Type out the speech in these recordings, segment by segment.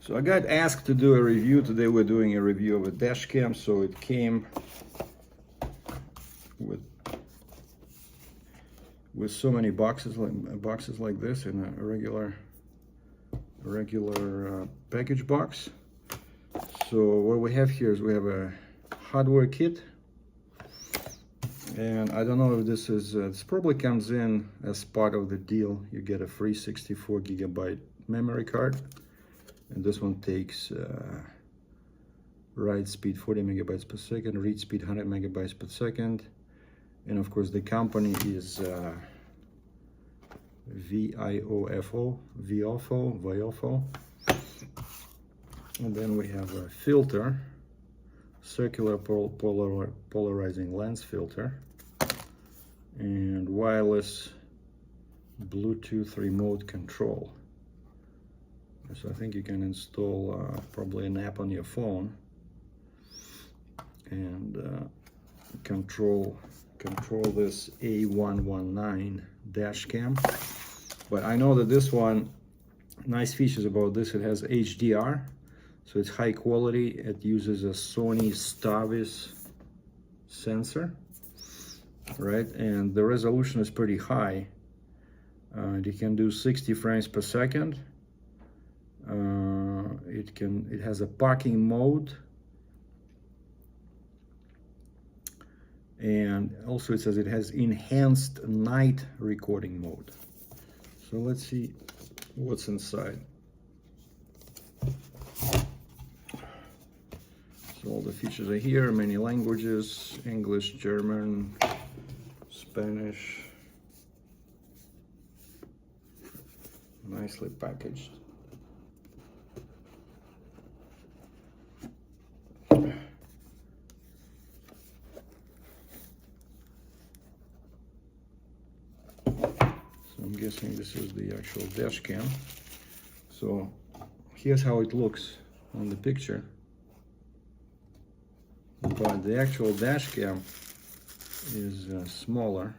So I got asked to do a review. Today we're doing a review of a dash cam. So it came with so many boxes like this in a regular package box. So what we have here is we have a hardware kit, and I don't know if this is this probably comes in as part of the deal. You get a free 64 gigabyte memory card, and this one takes write speed 40 megabytes per second, read speed 100 megabytes per second, and of course the company is VIOFO. And then we have a filter, circular polarizing lens filter, and wireless Bluetooth remote control. So I think you can install probably an app on your phone and control this A119 dash cam. But I know that this one, nice features about this, it has HDR, so it's high quality. It uses a Sony Starvis sensor, right? And the resolution is pretty high. It can do 60 frames per second. It has a parking mode, and also it says it has enhanced night recording mode. So let's see what's inside. So all the features are here, many languages, English, German, Spanish. Nicely packaged. I'm guessing this is the actual dash cam. So here's how it looks on the picture. But the actual dash cam is smaller.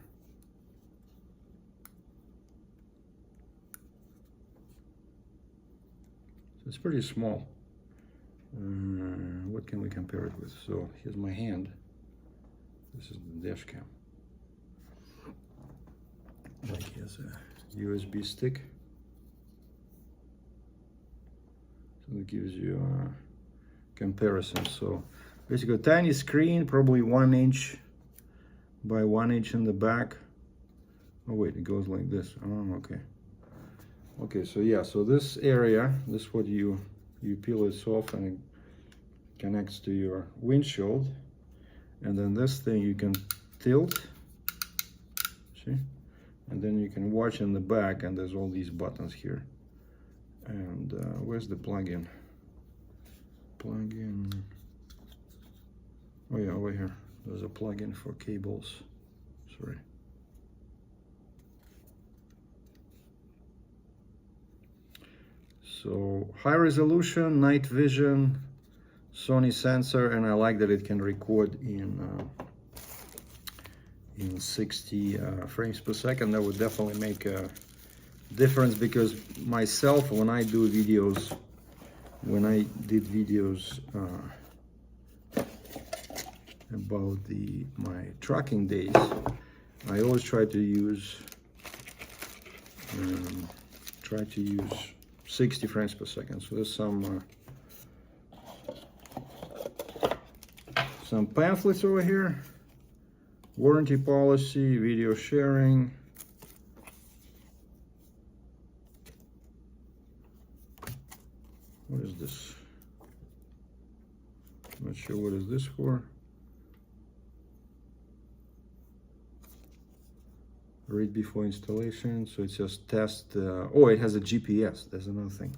So it's pretty small. What can we compare it with? So here's my hand. This is the dash cam. Like here's a USB stick, so it gives you a comparison. So basically a tiny screen, probably 1 inch by 1 inch in the back. Oh wait, it goes like this. Oh, okay, so yeah, so this area, this is what you peel it off and it connects to your windshield, and then this thing you can tilt, see? And then you can watch in the back, and there's all these buttons here. And where's the plug-in? Plug-in. Oh yeah, over here. There's a plug-in for cables. Sorry. So high resolution, night vision, Sony sensor, and I like that it can record in 60 frames per second. That would definitely make a difference, because myself, when I did videos about my trucking days, I always try to use 60 frames per second. So there's some pamphlets over here. Warranty policy, video sharing. What is this? I'm not sure what is this for. Read before installation. So it says test. Oh, it has a GPS. That's another thing.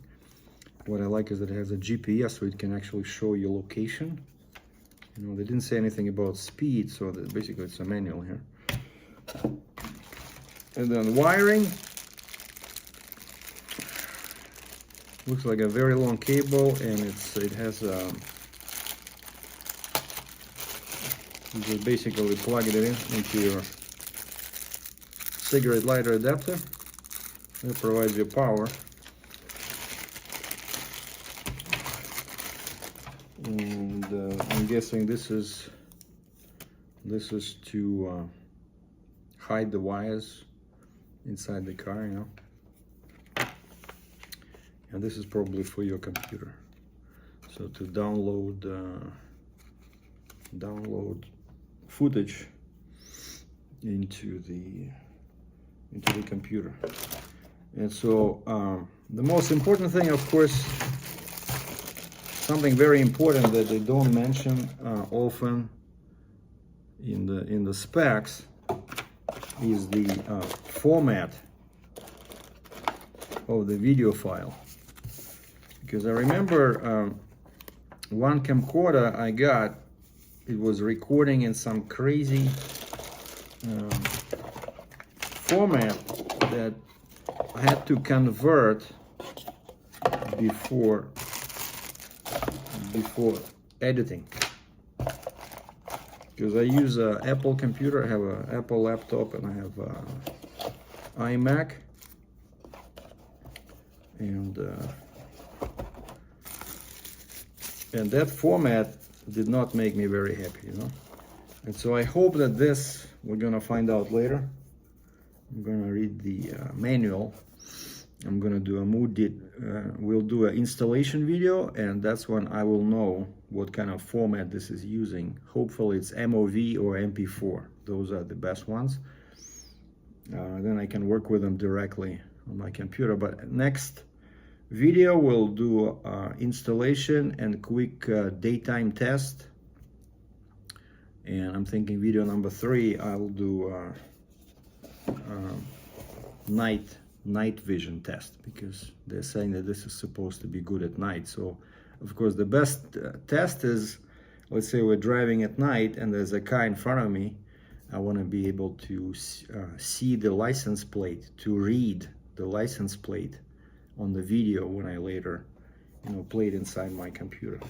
What I like is that it has a GPS, so it can actually show your location. You know, they didn't say anything about speed, so that basically it's a manual here. And then wiring. Looks like a very long cable, and it has you just basically plug it into your cigarette lighter adapter. It provides you power. And I'm guessing this is to hide the wires inside the car, you know. And this is probably for your computer. So to download footage into the computer. And so the most important thing, of course, something very important that they don't mention often in the specs is the format of the video file. Because I remember one camcorder I got, it was recording in some crazy format that I had to convert before editing. Because I use an Apple computer, I have an Apple laptop, and I have an iMac, and that format did not make me very happy, you know. And so I hope that this, we're gonna find out later. I'm gonna read the manual. I'm gonna do a we'll do an installation video, and that's when I will know what kind of format this is using. Hopefully it's MOV or MP4. Those are the best ones. Then I can work with them directly on my computer. But next video we'll do installation and quick daytime test. And I'm thinking video number 3 I'll do night vision test, because they're saying that this is supposed to be good at night. So of course the best test is, let's say we're driving at night and there's a car in front of me. I want to be able to see the license plate, to read the license plate on the video when I later, you know, play it inside my computer.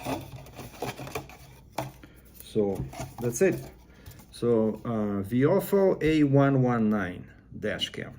So that's it. So VIOFO A119 dash cam.